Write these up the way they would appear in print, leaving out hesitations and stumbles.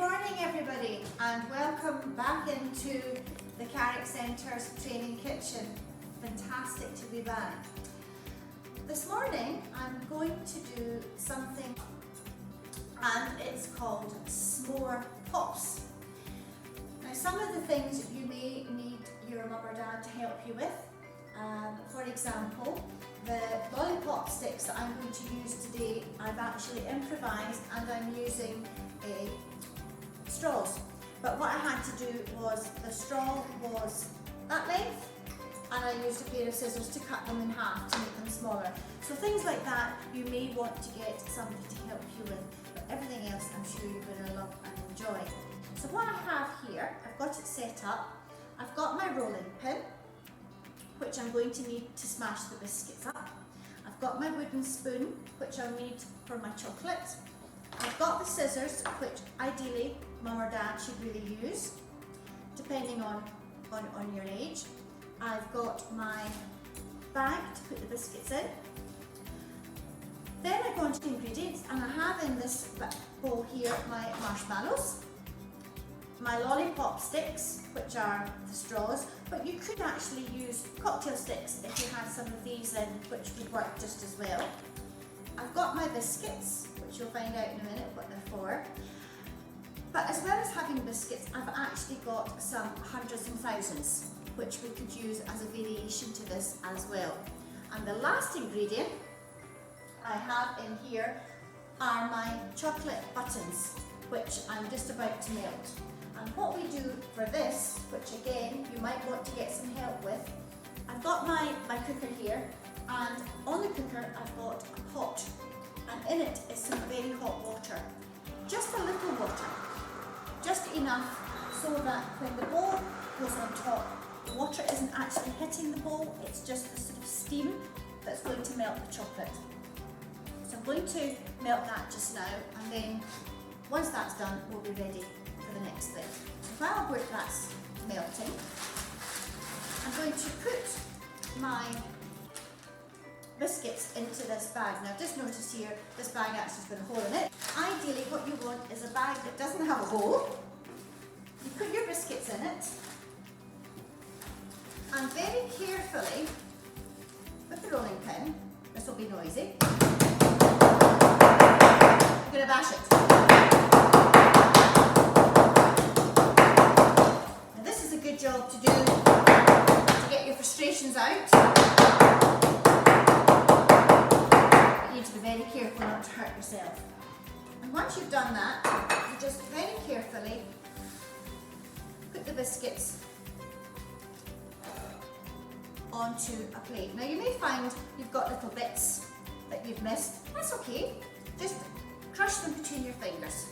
morning everybody, and welcome back into the Carrick Centre's training kitchen. Fantastic to be back. This morning I'm going to do something and it's called s'more pops. Now some of the things you may need your mum or dad to help you with. For example, the lollipop sticks that I'm going to use today, I've actually improvised and I'm using straws. But what I had to do was, the straw was that length and I used a pair of scissors to cut them in half to make them smaller. So things like that you may want to get somebody to help you with, but everything else I'm sure you're going to love and enjoy. So what I have here, I've got it set up. I've got my rolling pin, which I'm going to need to smash the biscuits up. I've got my wooden spoon, which I'll need for my chocolate. I've got the scissors, which ideally mum or dad should really use, depending on your age. I've got my bag to put the biscuits in. Then I go on to the ingredients, and I have in this bowl here my marshmallows, my lollipop sticks, which are the straws, but you could actually use cocktail sticks if you had some of these in, which would work just as well. I've got my biscuits, which you'll find out in a minute what they're for. But as well as having biscuits, I've actually got some hundreds and thousands, which we could use as a variation to this as well. And the last ingredient I have in here are my chocolate buttons, which I'm just about to melt. And what we do for this, which again you might want to get some help with, I've got my cooker here, and on the cooker I've got a pot, and in it is some very hot water. Just a little water, just enough so that when the bowl goes on top, the water isn't actually hitting the bowl, it's just the sort of steam that's going to melt the chocolate. So I'm going to melt that just now, and then once that's done, we'll be ready for the next bit. So while that's melting, I'm going to put my biscuits into this bag. Now just notice here, this bag actually has got a hole in it. Ideally what you want is a bag that doesn't have a hole. You put your biscuits in it, and very carefully, with the rolling pin, this will be noisy, you're going to bash it. Now this is a good job to do to get your frustrations out. You need to be very careful not to hurt yourself. And once you've done that, you just very carefully put the biscuits onto a plate. Now you may find you've got little bits that you've missed. That's okay. Just crush them between your fingers.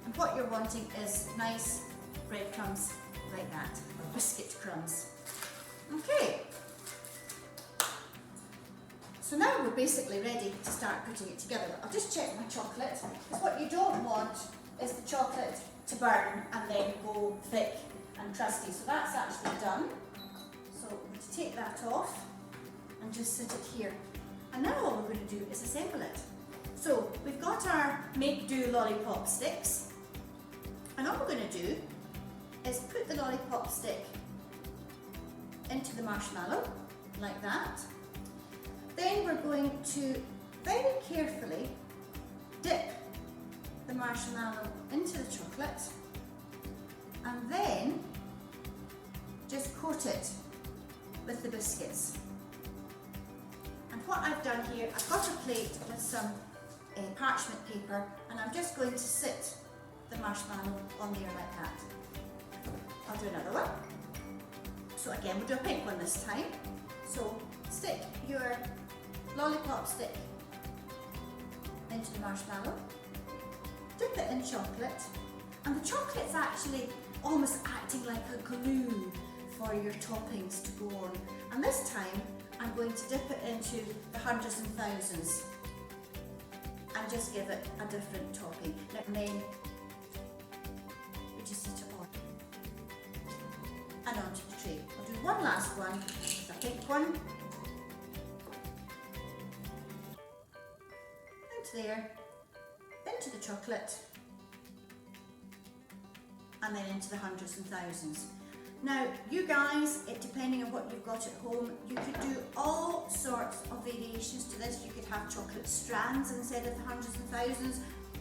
And what you're wanting is nice breadcrumbs like that, or biscuit crumbs. Okay. So now we're basically ready to start putting it together. I'll just check my chocolate, because what you don't want is the chocolate to burn and then go thick and crusty. So that's actually done. So we're going to take that off and just sit it here. And now all we're going to do is assemble it. So we've got our make-do lollipop sticks, and all we're going to do is put the lollipop stick into the marshmallow like that. Then we're going to very carefully dip the marshmallow into the chocolate, and then just coat it with the biscuits. And what I've done here, I've got a plate with some parchment paper, and I'm just going to sit the marshmallow on there like that. I'll do another one. So again, we'll do a pink one this time. So stick your lollipop stick into the marshmallow, dip it in chocolate, and the chocolate's actually almost acting like a glue for your toppings to go on. And this time I'm going to dip it into the hundreds and thousands and just give it a different topping. And then we just sit it on and onto the tray. I'll do one last one with a pink one. Into there, into the chocolate, and then into the hundreds and thousands. Now, you guys, depending on what you've got at home, you could do all sorts of variations to this. You could have chocolate strands instead of the hundreds and thousands.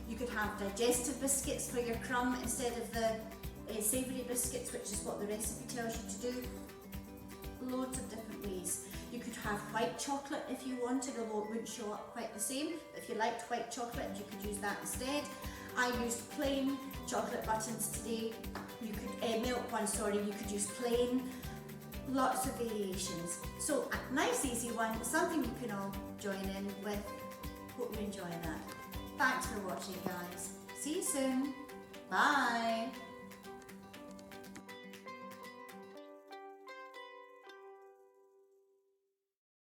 You could have digestive biscuits for your crumb instead of the savoury biscuits, which is what the recipe tells you to do. Loads of different ways. You could have white chocolate if you wanted, although it wouldn't show up quite the same. But if you liked white chocolate, you could use that instead. I used plain chocolate buttons today. You could milk one, sorry. You could use plain. Lots of variations. So a nice easy one, something you can all join in with. Hope you enjoy that. Thanks for watching, guys. See you soon. Bye.